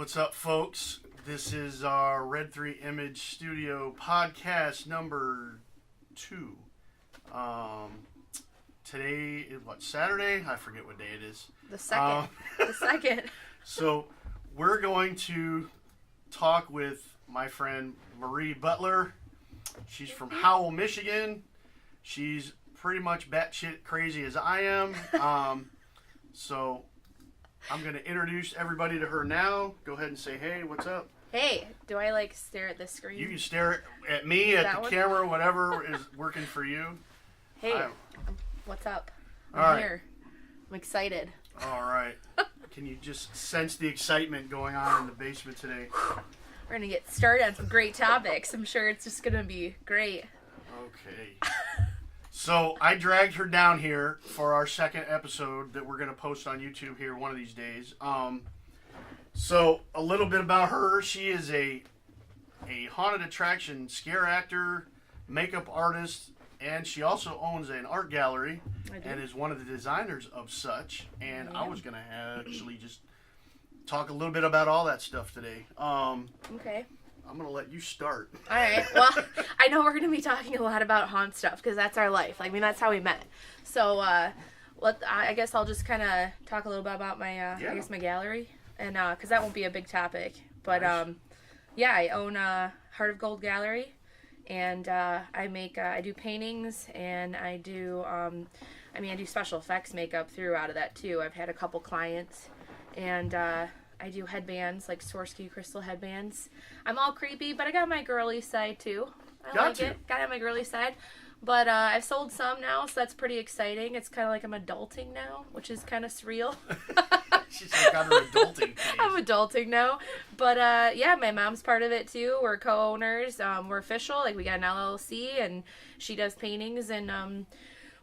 What's up, folks? This is our RED3 Image Studio podcast number 2. Today is Saturday? I forget what day it is. The second. The second. So we're going to talk with my friend Marie Butler. She's from Howell, Michigan. She's pretty much batshit crazy as I am. So I'm going to introduce everybody to her now. Go ahead and say, hey, what's up? Hey, do I stare at the screen? You can stare at me, at the camera, whatever is working for you. Hey, what's up? All I'm right. here. I'm excited. All right. Can you just sense the excitement going on in the basement today? We're going to get started on some great topics. I'm sure it's just going to be great. Okay. So I dragged her down here for our second episode that we're going to post on YouTube here one of these days. So a little bit about her. She is a haunted attraction scare actor, makeup artist, and she also owns an art gallery and is one of the designers of such. And I was going to actually just talk a little bit about all that stuff today. Okay. I'm going to let you start. All right. Well, I know we're going to be talking a lot about haunt stuff because that's our life. I mean, that's how we met. So I guess I'll just kind of talk a little bit about my, my gallery. And because that won't be a big topic. But, Nice. I own Heart of Gold Gallery. And I do paintings, and I do, I do special effects makeup out of that, too. I've had a couple clients, and I do headbands, like Swarovski crystal headbands. I'm all creepy, but I got my girly side, too. I like it. Got my girly side. But I've sold some now, so that's pretty exciting. It's kind of like I'm adulting now, which is kind of surreal. She's got her adulting phase. I'm adulting now. But, my mom's part of it, too. We're co-owners. We're official. Like, we got an LLC, and she does paintings, and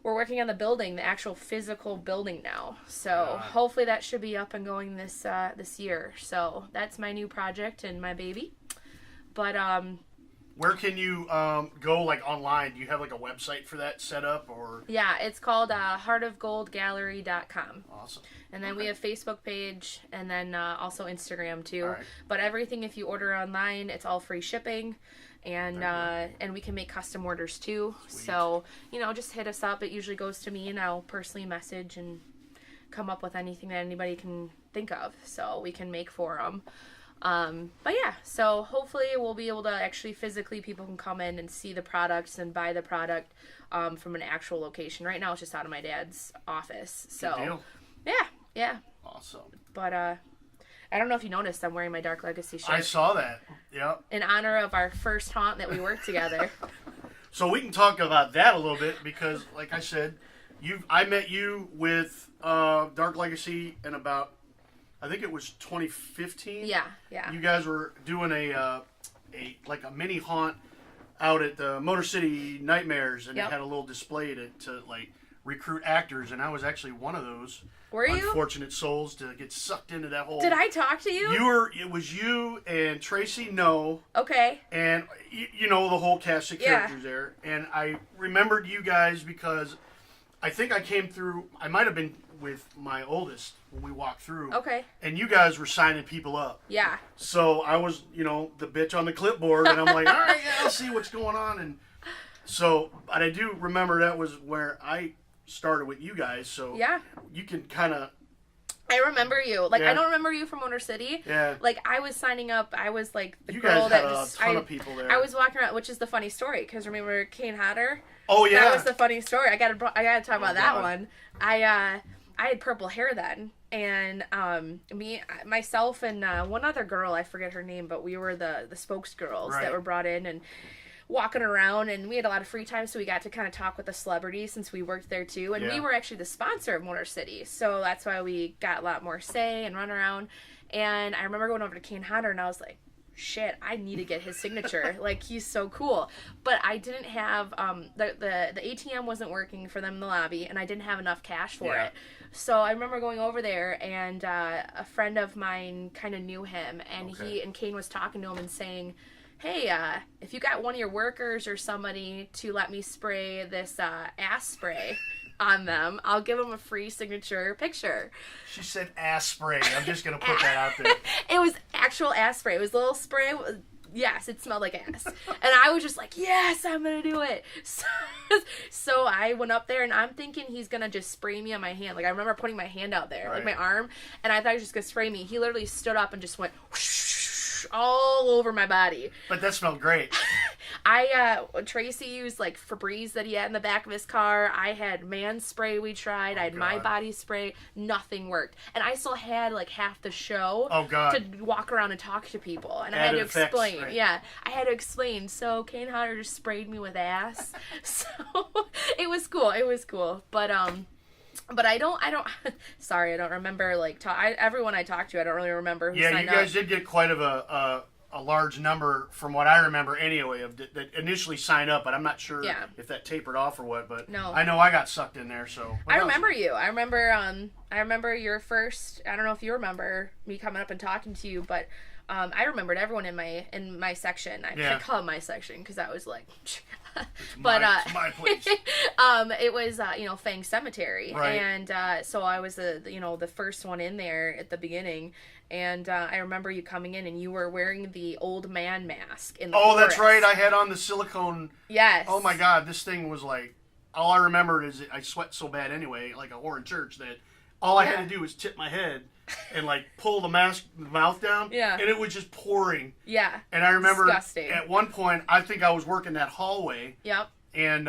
we're working on the building, the actual physical building now. So, hopefully that should be up and going this year. So, that's my new project and my baby. But, where can you go, online? Do you have, a website for that set up, or? Yeah, it's called heartofgoldgallery.com. Awesome. And then we have Facebook page, and then also Instagram, too. All right. But everything, if you order online, it's all free shipping. And we can make custom orders, too. Sweet. So, just hit us up. It usually goes to me, and I'll personally message and come up with anything that anybody can think of. So we can make for them. So hopefully we'll be able to actually physically, people can come in and see the products and buy the product from an actual location. Right now it's just out of my dad's office. So Good deal. Yeah. Awesome. But I don't know if you noticed, I'm wearing my Dark Legacy shirt. I saw that. Yep. In honor of our first haunt that we worked together. So we can talk about that a little bit because, like I said, I met you with Dark Legacy in about, I think it was 2015. Yeah. You guys were doing a mini haunt out at the Motor City Nightmares, and it had a little display to recruit actors, and I was actually one of those. Were you? Unfortunate souls to get sucked into that whole. Did I talk to you? It was you and Tracy No. Okay. And you know the whole cast of characters there. And I remembered you guys because I think I came through. I might have been with my oldest when we walked through. Okay. And you guys were signing people up. Yeah. So I was, the bitch on the clipboard, and I'm like, all right, I'll see what's going on. And so, but I do remember that was where I started with you guys. So you can kind of. I remember you. I don't remember you from Motor City. Yeah. I was signing up. I was the you girl guys that had was. A ton of people there. I was walking around, which is the funny story. Because remember Kane Hodder? Oh yeah. That was the funny story. I gotta talk about that God. one. I had purple hair then, and myself, and one other girl, I forget her name, but we were the spokesgirls that were brought in and walking around, and we had a lot of free time, so we got to kind of talk with the celebrities since we worked there too, and we were actually the sponsor of Motor City, so that's why we got a lot more say and run around. And I remember going over to Kane Hodder, and I was like, shit, I need to get his signature. He's so cool. But I didn't have, the ATM wasn't working for them in the lobby, and I didn't have enough cash for it. So I remember going over there, and a friend of mine kind of knew him, and Kane was talking to him and saying, hey, if you got one of your workers or somebody to let me spray this ass spray on them, I'll give them a free signature picture. She said ass spray. I'm just going to put that out there. It was actual ass spray. It was a little spray. Yes, it smelled like ass. And I was just like, yes, I'm going to do it. So I went up there, and I'm thinking he's going to just spray me on my hand. Like, I remember putting my hand out there, like my arm, and I thought he was just going to spray me. He literally stood up and just went whoosh, all over my body. But that smelled great. Tracy used like Febreze that he had in the back of his car. I had man spray we tried. I had my body spray. Nothing worked. And I still had like half the show to walk around and talk to people. And I had to explain. Right. Yeah. I had to explain. So Kane Hodder just sprayed me with ass. So it was cool. It was cool. But I don't, sorry, I don't remember, like, everyone I talked to, I don't really remember who signed up. Yeah, you guys did get quite of a large number, from what I remember anyway, of that initially signed up, but I'm not sure if that tapered off or what, but no. I know I got sucked in there, so. I remember you. I remember your first, I don't know if you remember me coming up and talking to you, but I remembered everyone in my section. I call it my section because I was like, it's my place. It was Fang Cemetery, right. And so I was the first one in there at the beginning, and I remember you coming in and you were wearing the old man mask in the forest. That's right. I had on the silicone. Yes. Oh my God, this thing was like, all I remembered is I sweat so bad anyway, like a whore in church, that all I had to do was tip my head and like pull the mouth down, and it was just pouring. Yeah. And I remember disgusting. At one point, I think I was working that hallway. Yep. And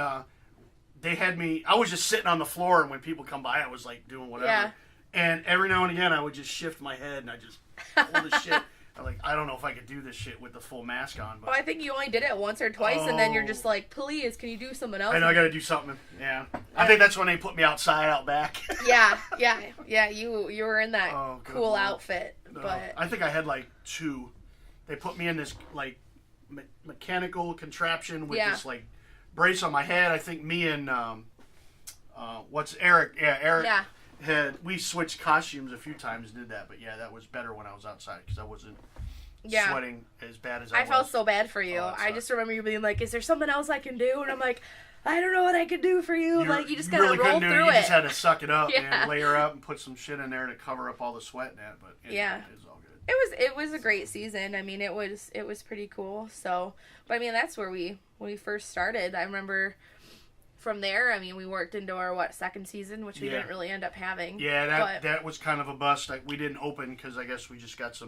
they had me. I was just sitting on the floor, and when people come by, I was like doing whatever. Yeah. And every now and again, I would just shift my head, and I just pull the shit. I'm like, I don't know if I could do this shit with the full mask on. But... Well, I think you only did it once or twice, and then you're just like, please, can you do something else? I know, I got to do something. Yeah. I think that's when they put me outside, out back. Yeah. You were in that cool outfit, but I think I had like 2. They put me in this like mechanical contraption with this like brace on my head. I think me and Eric? Yeah, Eric. Yeah. We switched costumes a few times and did that, but that was better when I was outside because I wasn't sweating as bad as I was. I felt so bad for you. I just remember you being like, is there something else I can do? And I'm like, I don't know what I can do for you. You just gotta roll through it. You just had to suck it up and layer up and put some shit in there to cover up all the sweat and that, but it was all good. It was a great season. I mean, it was pretty cool. So, but I mean, that's where when we first started. I remember from there, I mean, we worked into our second season, which we didn't really end up having. Yeah, that was kind of a bust. Like, we didn't open because I guess we just got so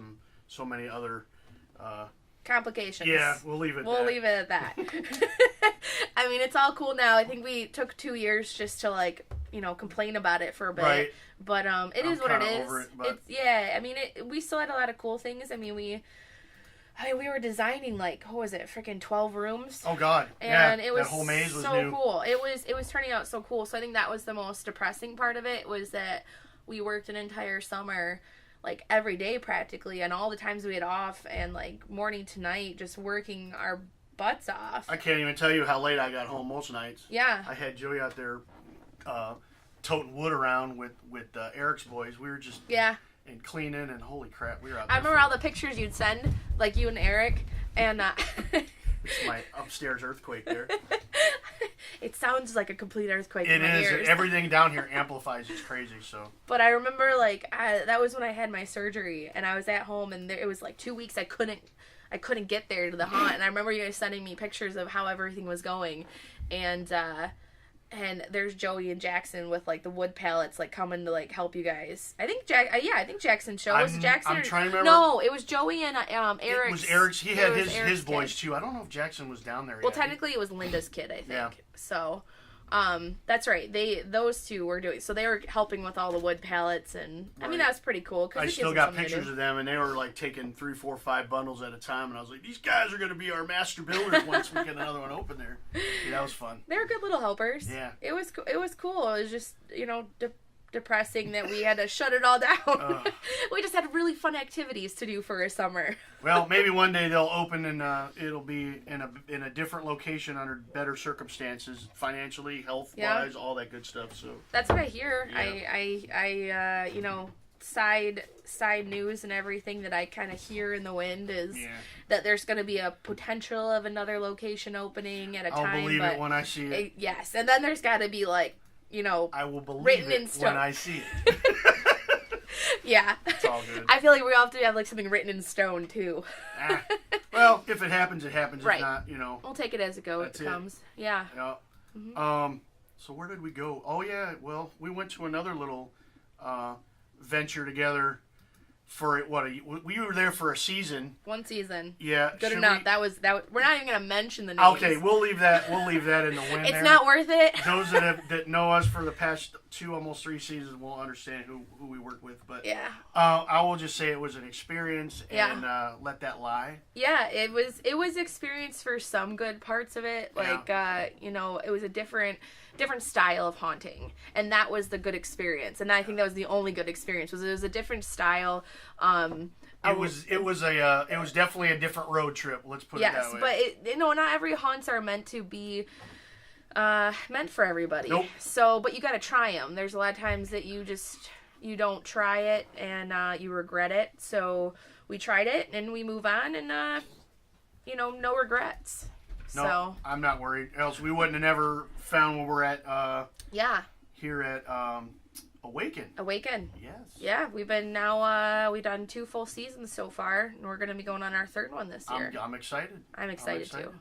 many other complications. Yeah, we'll leave it. We'll leave it at that. I mean, it's all cool now. I think we took 2 years just to complain about it for a bit. Right. But it is what it is. Over it, but... I mean, we still had a lot of cool things. I mean, we were designing freaking 12 rooms. Oh God! And it was that whole maze was so new. Cool. It was turning out so cool. So I think that was the most depressing part of it, was that we worked an entire summer, like every day practically, and all the times we had off, and like morning to night, just working our butts off. I can't even tell you how late I got home most nights. Yeah. I had Joey out there, toting wood around with Eric's boys. We were just and cleaning, and holy crap, we were out there. I remember all the pictures you'd send, like you and Eric, and it's my upstairs earthquake there. It sounds like a complete earthquake. It in my is. ears. Everything down here amplifies. It's crazy. So. But I remember, that was when I had my surgery, and I was at home, and it was like 2 weeks. I couldn't get there to the haunt, and I remember you guys sending me pictures of how everything was going, and there's Joey and Jackson with like the wood pallets coming to help you guys. I think Jackson showed us. Jackson. I'm trying to remember. No, it was Joey and Eric's. It was Eric's. He had his boys too. I don't know if Jackson was down there. Well, technically it was Linda's kid, I think. Yeah. So, that's right. Those two were doing. So they were helping with all the wood pallets, and I mean that was pretty cool. I still got pictures of them, and they were taking 3, 4, 5 bundles at a time, and I was like, these guys are going to be our master builders once we get another one open there. Yeah, that was fun. They were good little helpers. Yeah. It was cool. It was just depressing that we had to shut it all down. We just had really fun activities to do for a summer. Well, maybe one day they'll open, and it'll be in a different location under better circumstances, financially, health-wise, all that good stuff. So that's what I hear. Yeah. I side news and everything that I kind of hear in the wind is that there's going to be a potential of another location opening at a time. I'll believe it when I see it. Yes, and then there's got to be I will believe written in it stone. when I see it. Yeah. It's all good. I feel like we all have to have like something written in stone too. Well, if it happens, it happens. Right. If not, we'll take it as it comes. Yeah. Yeah. Mm-hmm. So where did we go? Oh yeah. Well, we went to another little venture together. For we were there for a season. One season. Yeah. Good enough. That was. We're not even gonna mention the names. Okay, we'll leave that in the wind. It's not worth it. Those that know us for the past 2, almost 3 seasons will understand who we work with. But yeah. I will just say it was an experience, and let that lie. Yeah, it was experience for some good parts of it. Like it was a different style of haunting, and that was the good experience. And I think that was the only good experience. It was a different style. It was definitely a different road trip. Let's put it that way. Yes, but not every haunts are meant to be meant for everybody. Nope. So, but you got to try them. There's a lot of times that you don't try it and you regret it. So we tried it and we move on, and no regrets. No, so I'm not worried. Else we wouldn't have never found where we're at. Here at Awaken. Yes. Yeah, we've done 2 full seasons so far, and we're going to be going on our 3rd one this year. I'm excited. I'm excited too.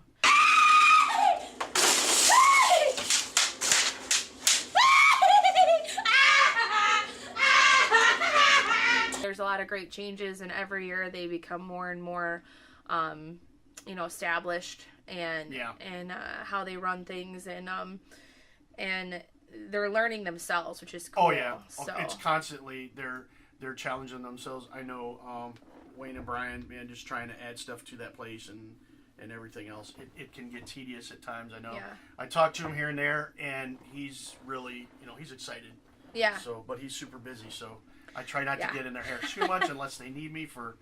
There's a lot of great changes, and every year they become more and more, established and how they run things, and they're learning themselves, which is cool. Oh yeah, so. It's constantly they're challenging themselves. I know Wayne and Brian, man, just trying to add stuff to that place and everything else. It can get tedious at times. I know. Yeah. I talk to him here and there, and he's really he's excited. Yeah. So, but he's super busy, so I try not to get in their hair too much unless they need me for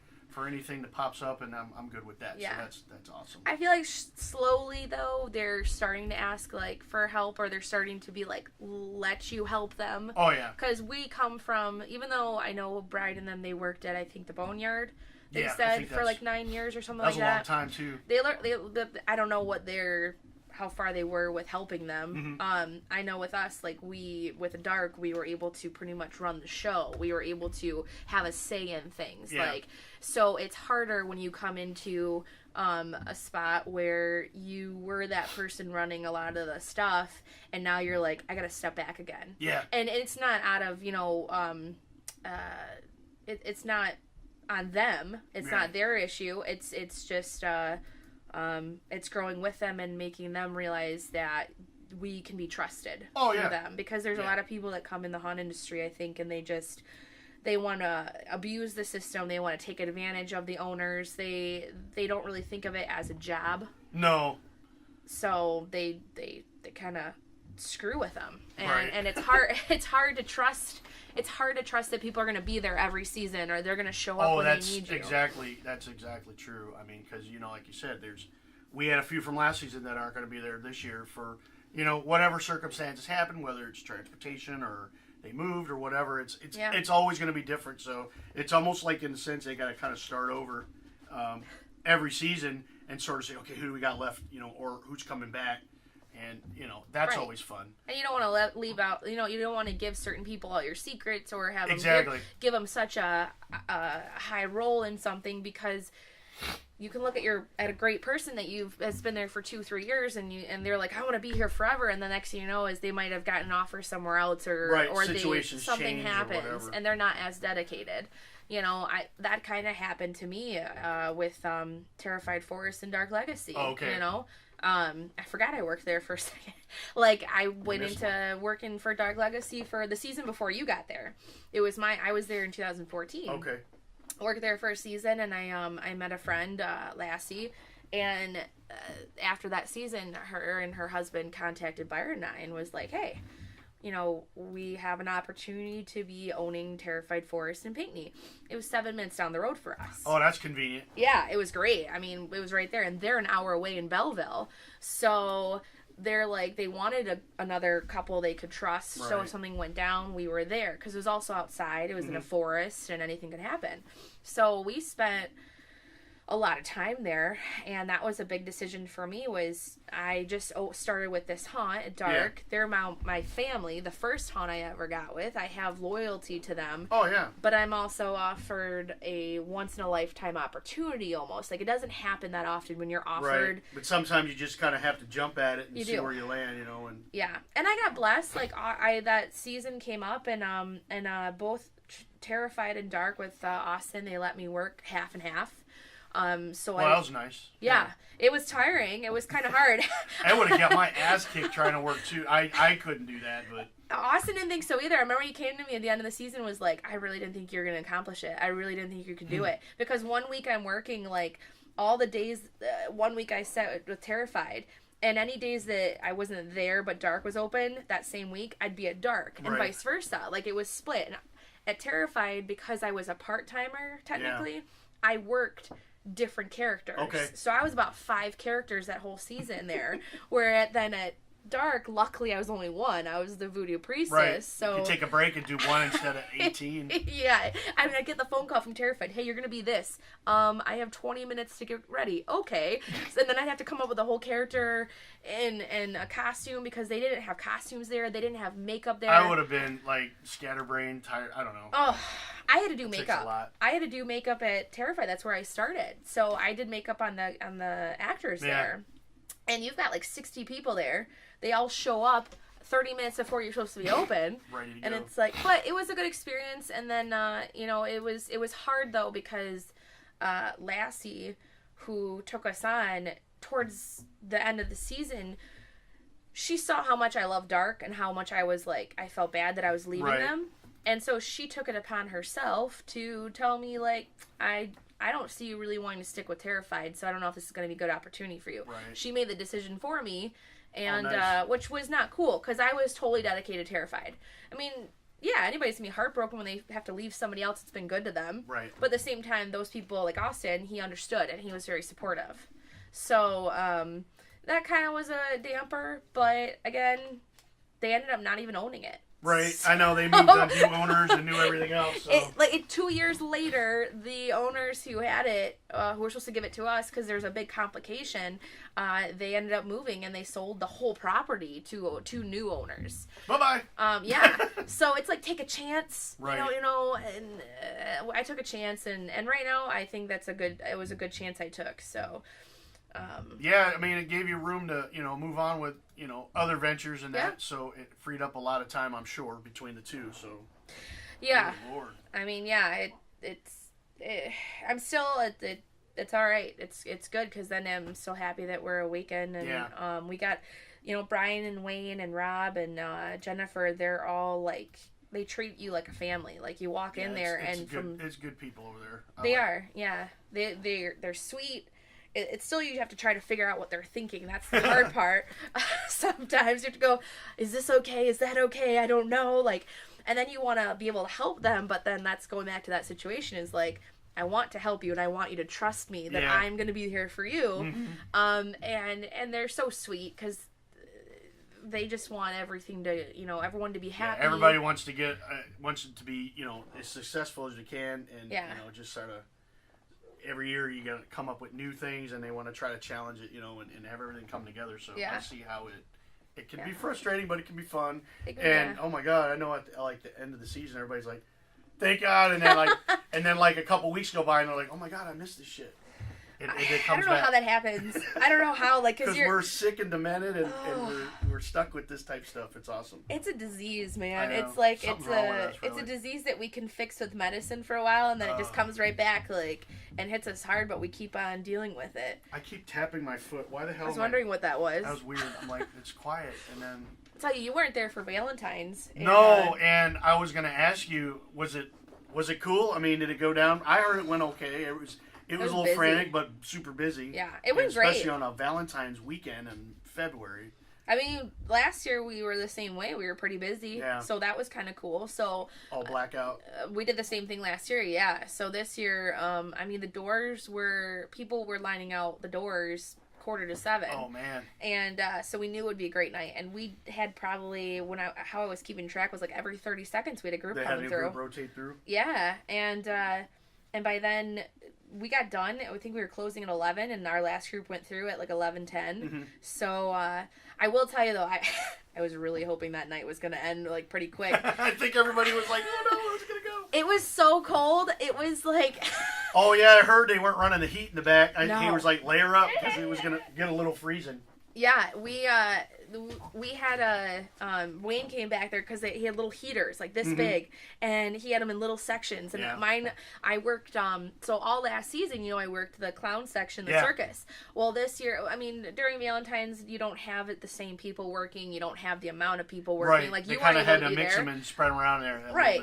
anything that pops up, and I'm good with that. Yeah. So that's awesome. I feel like slowly though they're starting to ask like for help, or they're starting to be like let you help them. Oh yeah. Because we come from, even though I know Bride and them, they worked at I think the Boneyard. They Yeah, said for like 9 years or something like that. That was a long time too. I don't know how far they were with helping them. Mm-hmm. I know with us, like with Dark, we were able to pretty much run the show. We were able to have a say in things. Yeah. So it's harder when you come into a spot where you were that person running a lot of the stuff, and now you're like, I gotta step back again. Yeah. And it's not out of it's not on them. It's not their issue. It's just it's growing with them and making them realize that we can be trusted through them, because there's a lot of people that come in the haunt industry, I think, and they want to abuse the system. They want to take advantage of the owners. They don't really think of it as a job. No. So they kind of screw with them, Right. and it's hard to trust. It's hard to trust that people are going to be there every season, or they're going to show up when they need you. That's exactly true. I mean, because like you said, we had a few from last season that aren't going to be there this year for whatever circumstances happen, whether it's transportation or they moved or whatever. It's always going to be different. So it's almost like, in a sense, they got to kind of start over every season and sort of say, okay, who do we got left, or who's coming back. And, that's always fun. And you don't want to leave out, you don't want to give certain people all your secrets, or have them give them such a high role in something, because you can look at a great person that has been there for 2-3 years, and they're like, I want to be here forever. And the next thing you know is they might have gotten an offer somewhere else, or something happens and they're not as dedicated. That kind of happened to me with Terrified Forest and Dark Legacy. Oh, okay. I forgot I worked there for a second. Like, I went into working for Dark Legacy for the season before you got there. I was there in 2014. Okay. Worked there for a season, and I met a friend, Lassie, and after that season, her and her husband contacted Byron and I and was like, hey, we have an opportunity to be owning Terrified Forest in Pinckney. It was 7 minutes down the road for us. Oh, that's convenient. Yeah, it was great. I mean, it was right there, and they're an hour away in Belleville. So they're like, they wanted another couple they could trust. Right. So if something went down, we were there, because it was also outside. It was in a forest, and anything could happen. So we spent a lot of time there, and that was a big decision for me. Was I just started with this haunt at Dark. They're my family, the first haunt I ever got with. I have loyalty to them. Oh yeah. But I'm also offered a once in a lifetime opportunity almost. Like, it doesn't happen that often when you're offered. Right. But sometimes you just kind of have to jump at it and You see do. where you land, you know. And yeah, and I got blessed. Like, I that season came up, and both Terrified and Dark with Austin, they let me work half and half. So that was nice. Yeah, it was tiring. It was kind of hard. I would have got my ass kicked trying to work too. I couldn't do that, but Austin didn't think so either. I remember he came to me at the end of the season, was like, I really didn't think you were going to accomplish it. I really didn't think you could do it. Because one week I'm working, like, all the days, one week I set with Terrified, and any days that I wasn't there but Dark was open, that same week, I'd be at Dark, and vice versa. Like, it was split. And at Terrified, because I was a part-timer, technically, I worked different characters. Okay. So I was about 5 characters that whole season there. Then at Dark, luckily I was only one. I was the voodoo priestess. right. So You could take a break and do one instead of 18. yeah. I mean, I get the phone call from Terrified. Hey, you're gonna be this. I have 20 minutes to get ready. Okay. And then I'd have to come up with a whole character and a costume, because they didn't have costumes there. They didn't have makeup there. I would have been like scatterbrained, tired. I don't know. Oh, I had to do Takes makeup. a lot. I had to do makeup at Terrified. That's where I started. So I did makeup on the actors there. And you've got like 60 people there. They all show up 30 minutes before you're supposed to be open. Ready to and go. it's like, but it was a good experience. And then it was hard though, because Lassie, who took us on towards the end of the season, she saw how much I love Dark and how much I was like, I felt bad that I was leaving them. And so she took it upon herself to tell me, like, I don't see you really wanting to stick with Terrified, so I don't know if this is going to be a good opportunity for you. Right. She made the decision for me, and nice. which was not cool, because I was totally dedicated to Terrified. I mean, yeah, anybody's going to be heartbroken when they have to leave somebody else that's been good to them. Right. But at the same time, those people, like Austin, he understood, and he was very supportive. So that kind of was a damper, but again, they ended up not even owning it. Right, I know they moved on new owners and knew everything else. So. 2 years later, the owners who had it, who were supposed to give it to us because there's a big complication, they ended up moving and they sold the whole property to 2 new owners. Bye bye. Yeah. So it's like, take a chance, right? And I took a chance, and right now I think it was a good chance I took. So. Yeah, I mean, it gave you room to, move on with, other ventures and that, Yeah. so it freed up a lot of time, I'm sure, between the two, so. Yeah. Good Lord. I mean, yeah, I'm still, it's all right. It's good, because then I'm so happy that we're awakened, and we got, Brian and Wayne and Rob and Jennifer, they're all like, they treat you like a family. Like, you walk in there, it's good people over there. They are, yeah. They're sweet. It's still, you have to try to figure out what they're thinking. That's the hard part. Sometimes you have to go, is this okay? Is that okay? I don't know. Like, and then you want to be able to help them, but then that's going back to that situation, is like, I want to help you and I want you to trust me that I'm going to be here for you. Mm-hmm. And they're so sweet, because they just want everything to, everyone to be happy. Yeah, everybody wants it to be, as successful as you can, and, just sort of, every year you got to come up with new things, and they want to try to challenge it, and have everything come together. So I see how it can be frustrating, but it can be fun. Oh my God, I know at the end of the season, everybody's like, thank God, and then like a couple weeks go by, and they're like, oh my God, I missed this shit. It comes I don't know back. how that happens. I don't know how, like, because we're sick and demented, and we're stuck with this type of stuff. It's awesome. It's a disease, man. It's like it's really. It's a disease that we can fix with medicine for a while, and then it just comes right back, like, and hits us hard, but we keep on dealing with it. I keep tapping my foot. Why the hell? I was wondering what that was. That was weird. I'm like, it's quiet, and then. I'll tell you weren't there for Valentine's. No, and I was gonna ask you, was it cool? I mean, did it go down? I heard it went okay. It was a little busy. Frantic, but super busy. Yeah, it went great. Especially on a Valentine's weekend in February. I mean, last year we were the same way. We were pretty busy. Yeah. So that was kind of cool. So all blackout. We did the same thing last year, yeah. So this year, I mean, people were lining out the doors 6:45. Oh, man. And so we knew it would be a great night. And we had probably, how I was keeping track was like every 30 seconds we had a group coming through. Group rotate through? Yeah. And by then, we got done. I think we were closing at 11, and our last group went through at like 11:10. Mm-hmm. So I will tell you though, I was really hoping that night was gonna end like pretty quick. I think everybody was like, "Oh no, it's gonna go." It was so cold. It was like. Oh yeah, I heard they weren't running the heat in the back. No. He was like, "Layer up," because it was gonna get a little freezing. Yeah, we had Wayne came back there because he had little heaters like this big, and he had them in little sections. And mine, I worked so all last season, I worked the clown section, the circus. Well, this year, I mean, during Valentine's, you don't have the same people working. You don't have the amount of people working. Right. Like they you kind of had to mix them and spread them around there. Right,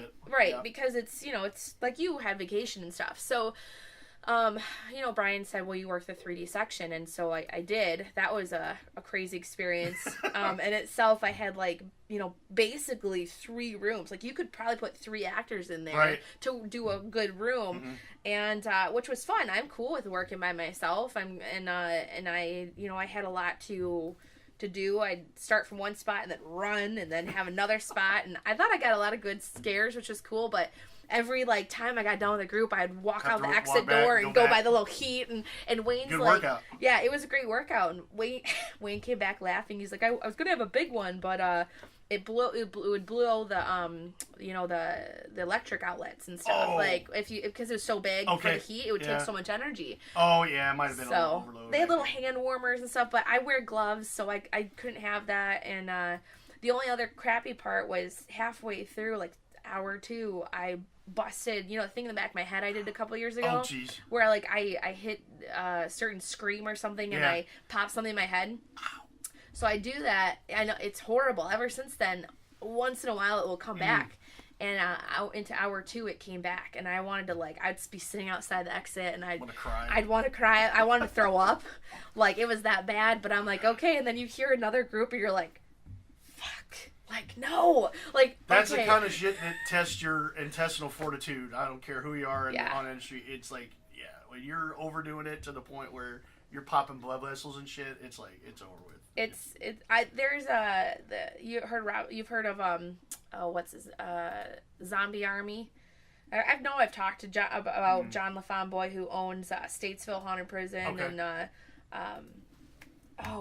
because it's it's like you had vacation and stuff. So. Brian said, well, you work the 3D section. And so I did. That was a crazy experience. In itself, I had basically 3 rooms. Like you could probably put 3 actors in there to do a good room. Mm-hmm. And, which was fun. I'm cool with working by myself. I had a lot to do. I'd start from one spot and then run and then have another spot. And I thought I got a lot of good scares, which was cool, but every time I got done with the group, I'd walk out the exit door and go by the little heat, and Wayne's good like, workout. Yeah, it was a great workout. And Wayne came back laughing. He's like, I was gonna have a big one, but it would blow the the electric outlets and stuff. Because it was so big for the heat, it would take so much energy. Oh yeah, it might have been a little overload. They had little hand warmers and stuff, but I wear gloves, so I couldn't have that. And the only other crappy part was halfway through, like hour 2, I busted, the thing in the back of my head I did a couple years ago. Oh, jeez. Where I hit a certain scream or something and I popped something in my head. Ow. So I do that. I know it's horrible. Ever since then, once in a while it will come back. And out into hour 2 it came back, and I wanted to I'd be sitting outside the exit and I'd want to cry. I wanted to throw up. It was that bad, but I'm like, okay. And then you hear another group and you're like, fuck. No. That's the kind of shit that tests your intestinal fortitude. I don't care who you are on industry. It's when you're overdoing it to the point where you're popping blood vessels and shit, it's it's over with. You've heard of Zombie Army. I've talked to about John LaFonboy, who owns Statesville Haunted Prison and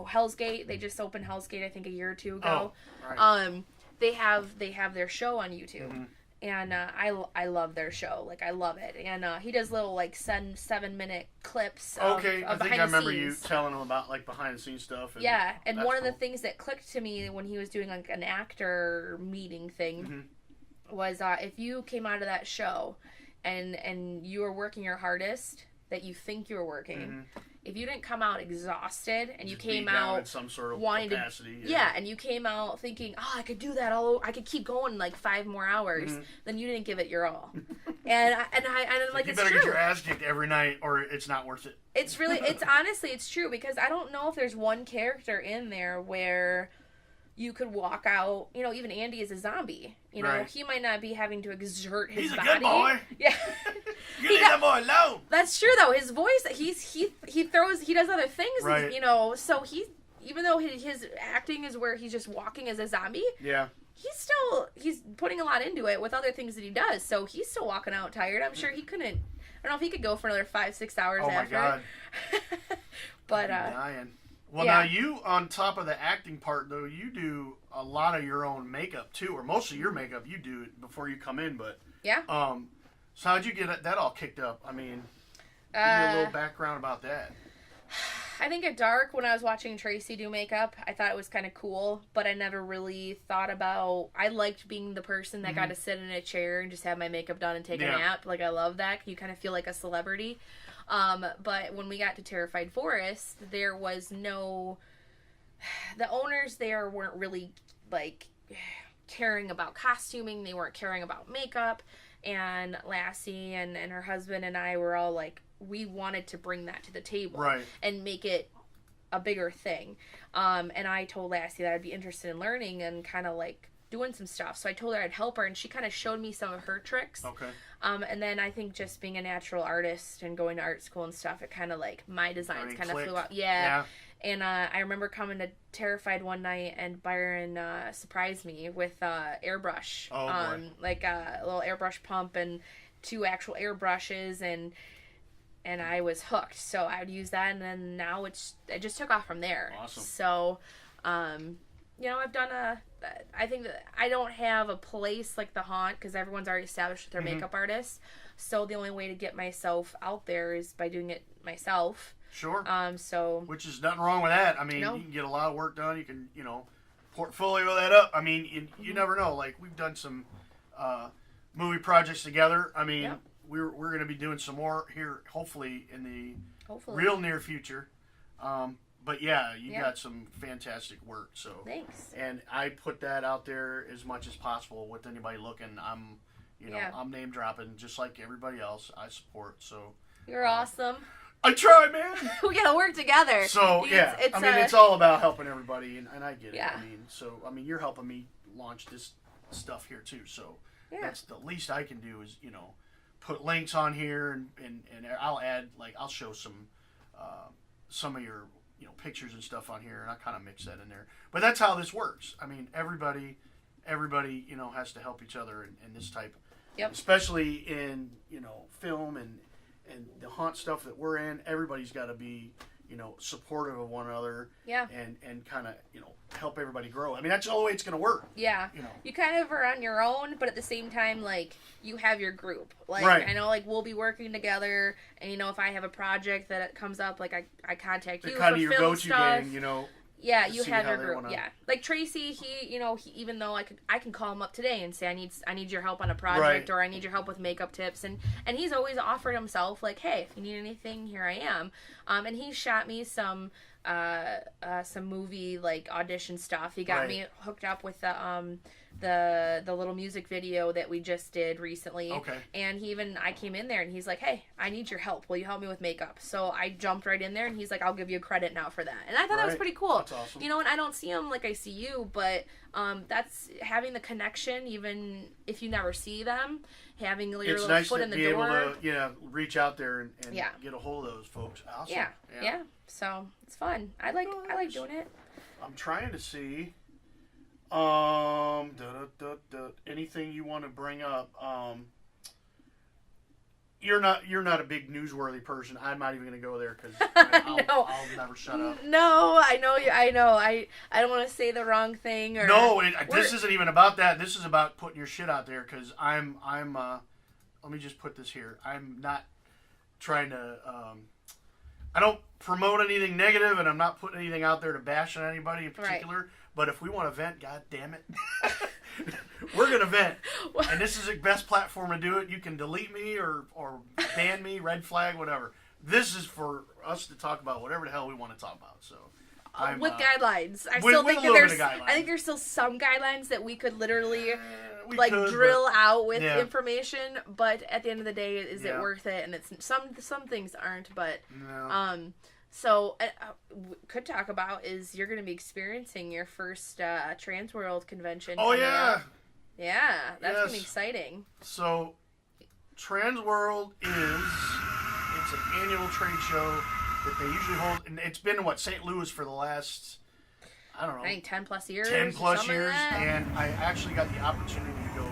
Hell's Gate. They just opened Hell's Gate, I think, a year or 2 ago. Oh, right. They have their show on YouTube, and I love their show. I love it. And he does little 7-minute clips. Of I think I remember you telling him about behind the scenes stuff. And one of the things that clicked to me when he was doing an actor meeting thing was if you came out of that show and you were working your hardest that you think you were working. If you didn't come out exhausted and you came out at some sort of wanting capacity, and you came out thinking, I could do that I could keep going 5 more hours, then you didn't give it your all. and I'm like, it's true. You better get your ass kicked every night or it's not worth it. It's really, honestly, it's true, because I don't know if there's one character in there where you could walk out, even Andy is a zombie. He might not be having to exert his body. He's a good boy. Yeah. You leave that boy alone. That's true, though. His voice, he does other things, right. So even though his acting is where he's just walking as a zombie, he's putting a lot into it with other things that he does. So he's still walking out tired. I'm sure he couldn't, I don't know if he could go for another 5-6 hours after. Oh my God. But, dying. Well, now you, on top of the acting part, though, you do a lot of your own makeup, too, or most of your makeup you do it before you come in, but... Yeah. So how'd you get that all kicked up? I mean, give me a little background about that. I think at Dark, when I was watching Tracy do makeup, I thought it was kind of cool, but I never really thought about... I liked being the person that got to sit in a chair and just have my makeup done and take a nap. I love that. You kind of feel like a celebrity. But when we got to Terrified Forest, there was no... The owners there weren't really, caring about costuming. They weren't caring about makeup. And Lassie and her husband and I were all we wanted to bring that to the table. Right. And make it a bigger thing. And I told Lassie that I'd be interested in learning and kind of, doing some stuff. So I told her I'd help her, and she kind of showed me some of her tricks. Okay. And then I think just being a natural artist and going to art school and stuff, it kind of my designs kind of flew out. Yeah. And I remember coming to Terrified one night, and Byron surprised me with airbrush. Oh, boy. A little airbrush pump and 2 actual airbrushes, and and I was hooked. So I would use that, and then now it just took off from there. Awesome. So, you know, I've done I think that I don't have a place like the Haunt because everyone's already established with their makeup artists. So the only way to get myself out there is by doing it myself. Sure. So. Which is nothing wrong with that. I mean, No. you can get a lot of work done. You can, you know, portfolio that up. I mean, you never know. Like, we've done some movie projects together. I mean, Yep. we're going to be doing some more here, hopefully, in the Hopefully. real near future. But yeah, you got some fantastic work. So Thanks. And I put that out there as much as possible with anybody looking. I'm, you know, I'm name dropping just like everybody else. I support. So You're awesome. I try, man. We gotta work together. So yeah, I mean, it's all about helping everybody, and I get it. Yeah. I mean, so I mean, you're helping me launch this stuff here too. So that's the least I can do is, you know, put links on here, and I'll add, like, I'll show some of your, you know, pictures and stuff on here, and I kind of mix that in there. But that's how this works. I mean, everybody, you know, has to help each other in this type, especially in, you know, film and the haunt stuff that we're in. Everybody's got to be, you know, supportive of one another. Yeah. And kind of, you know, help everybody grow. I mean, that's the only way it's going to work. Yeah. You know. You kind of are on your own, but at the same time, like, you have your group. Like, right. I know, like, we'll be working together, and, you know, if I have a project that comes up, like, I contact you for kind of your film go-to stuff. gang, you know. Yeah, you have your group. group. Yeah, like Tracy, he, you know, even though I can call him up today and say I need your help on a project, or I need your help with makeup tips, and he's always offered himself, like, hey, if you need anything, here I am. And he shot me some movie, like, audition stuff. He got me hooked up with the little music video that we just did recently. Okay. And I came in there and he's like, hey, I need your help. Will you help me with makeup? So I jumped right in there and he's like, I'll give you a credit now for that. And I thought that was pretty cool. That's awesome. You know, and I don't see him like I see you, but that's having the connection, even if you never see them, having your little nice foot in the door. It's nice to be able to, reach out there and get a hold of those folks. Awesome. Yeah. So it's fun. I like doing it. I'm trying to see. Anything you want to bring up? You're not a big newsworthy person. I'm not even going to go there because I'll never shut up. No, I know you. I know. I don't want to say the wrong thing. Or no, this isn't even about that. This is about putting your shit out there because I'm. Let me just put this here. I'm not trying to. I don't promote anything negative, and I'm not putting anything out there to bash on anybody in particular. Right. But if we want to vent, god damn it, we're gonna vent, and this is the best platform to do it. You can delete me or ban me, red flag, whatever. This is for us to talk about whatever the hell we want to talk about. So, with guidelines, I think there's still some guidelines that we could literally drill out with information. But at the end of the day, is it worth it? And it's some things aren't, but So, could talk about is you're going to be experiencing your first Transworld convention. Oh, yeah. Yeah, that's going to be exciting. So, Transworld it's an annual trade show that they usually hold, and it's been in, St. Louis for the last, I don't know. I think 10 plus years. 10 plus years, and I actually got the opportunity to go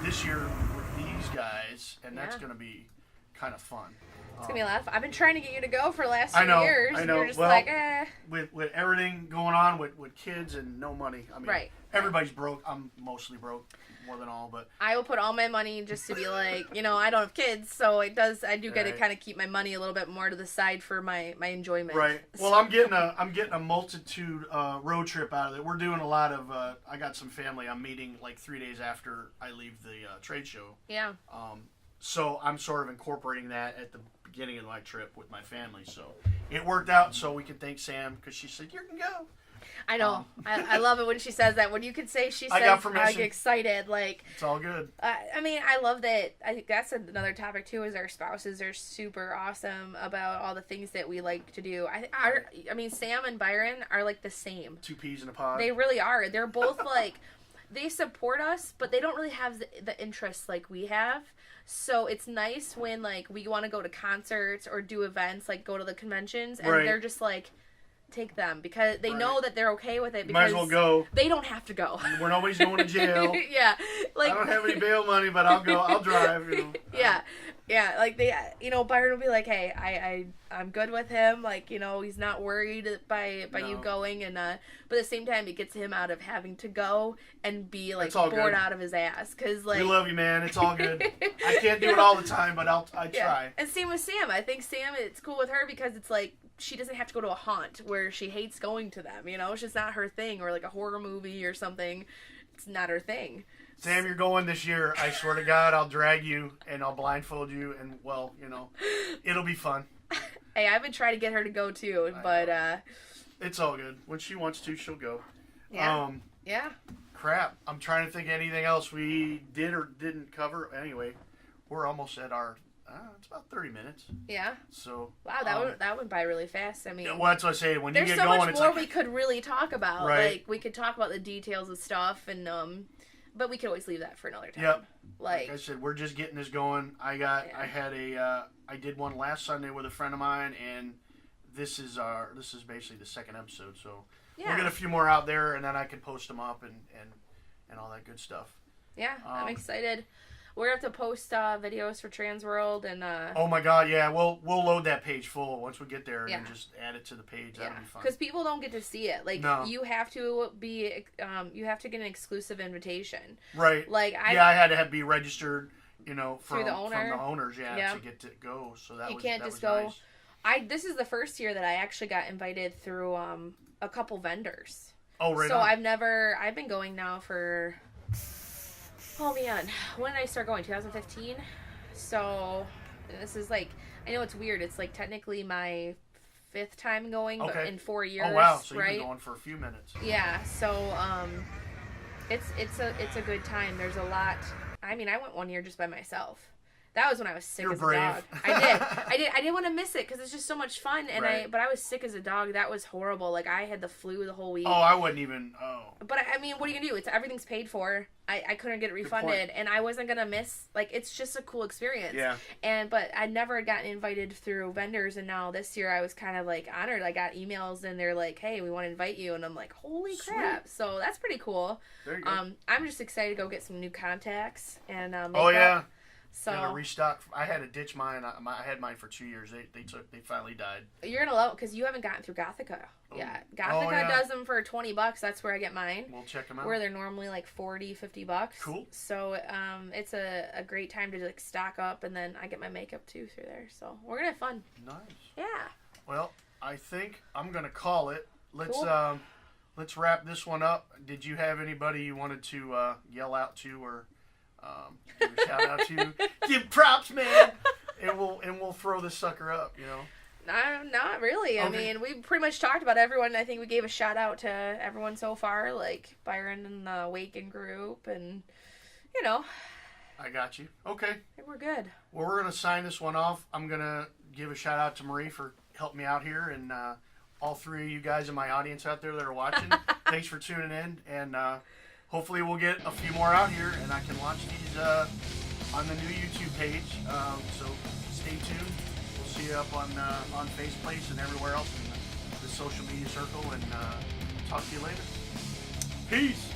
this year with these guys, and that's going to be kind of fun. It's going to be a lot of fun. I've been trying to get you to go for the last 2 years. I know. You're just like, eh. With everything going on with kids and no money. I mean, everybody's broke. I'm mostly broke, more than all, but I will put all my money just to be like, you know, I don't have kids, so I do get to kind of keep my money a little bit more to the side for my enjoyment. Right. Well, I'm getting a multitude road trip out of it. We're doing a lot of I got some family I'm meeting like 3 days after I leave the trade show. Yeah. So I'm sort of incorporating that at the beginning of my trip with my family. So it worked out, so we can thank Sam because she said, you can go. I know. I love it when she says that. When you can say she says, I get excited. Like, it's all good. I mean, I love that. I think that's another topic, too, is our spouses are super awesome about all the things that we like to do. I mean, Sam and Byron are, like, the same. Two peas in a pod. They really are. They're both, like, they support us, but they don't really have the interests like we have. So it's nice when, like, we want to go to concerts or do events, like go to the conventions, and they're just like, take them, because they know that they're okay with it. Because might as well go. They don't have to go. We're always going to jail. Yeah. Like, I don't have any bail money, but I'll go. I'll drive. You know. Yeah. Yeah, like they, Byron will be like, hey, I'm good with him. Like, he's not worried by you going, and but at the same time, it gets him out of having to go and be like bored out of his ass. Cause like, we love you, man. It's all good. I can't do it all the time, but I try. And same with Sam. I think Sam, it's cool with her because it's like she doesn't have to go to a haunt where she hates going to them. It's just not her thing, or like a horror movie or something. It's not her thing. Sam, you're going this year. I swear to God, I'll drag you and I'll blindfold you, and it'll be fun. Hey, I've been trying to get her to go too, but it's all good. When she wants to, she'll go. Yeah. Yeah. Crap. I'm trying to think of anything else we did or didn't cover. Anyway, we're almost at our. It's about 30 minutes. Yeah. So. Wow, that went by really fast. I mean. Well, that's what I say. When you get going, there's so much it's more like, we could really talk about. Right. Like we could talk about the details of stuff, and but we could always leave that for another time. Yep. Like I said, we're just getting this going. I did one last Sunday with a friend of mine, and this is basically the second episode. So we'll get a few more out there, and then I can post them up and all that good stuff. Yeah, I'm excited. We're gonna have to post videos for Transworld and. Oh my God! Yeah, we'll load that page full once we get there, and then just add it to the page. That'll be fun. Because people don't get to see it. Like you have to be, you have to get an exclusive invitation. Right. Like I had to be registered. From the owners. Yeah, to get to go. So that you was, can't that just was go. Nice. This is the first year that I actually got invited through a couple vendors. Oh, right. So I've been going now for. Oh man, when did I start going? 2015. So this is like, I know it's weird. It's like technically my 5th time going, but in 4 years. Oh wow! So right? you've been going for a few minutes. Yeah. So it's a good time. There's a lot. I mean, I went 1 year just by myself. That was when I was sick as a dog. I didn't want to miss it because it's just so much fun. And but I was sick as a dog. That was horrible. Like I had the flu the whole week. Oh, I wouldn't even. Oh. But I mean, what are you gonna do? Everything's paid for. I couldn't get it refunded, and I wasn't gonna miss. Like it's just a cool experience. Yeah. But I never gotten invited through vendors, and now this year I was kind of like honored. I got emails, and they're like, "Hey, we want to invite you," and I'm like, "Holy crap!" So that's pretty cool. There you go. I'm just excited to go get some new contacts and makeup. Oh yeah. So gotta restock. I had to ditch mine. I had mine for 2 years. They finally died. You're gonna love it because you haven't gotten through Gothica yet. Gothica does them for $20. That's where I get mine. We'll check them out. Where they're normally like $40-$50. Cool. So it's a great time to like stock up, and then I get my makeup too through there. So we're gonna have fun. Nice. Yeah. Well, I think I'm gonna call it. Cool. Let's wrap this one up. Did you have anybody you wanted to yell out to or? Give a shout out to, give props, man, and we'll throw this sucker up, Not really. I mean, we pretty much talked about everyone. I think we gave a shout out to everyone so far, like Byron and the Waken group, and I got you. Okay. I think we're good. Well, we're gonna sign this one off. I'm gonna give a shout out to Marie for helping me out here, and all 3 of you guys in my audience out there that are watching. Thanks for tuning in, and. Hopefully we'll get a few more out here, and I can launch these on the new YouTube page. So stay tuned. We'll see you up on Faceplace and everywhere else in the social media circle, and talk to you later. Peace.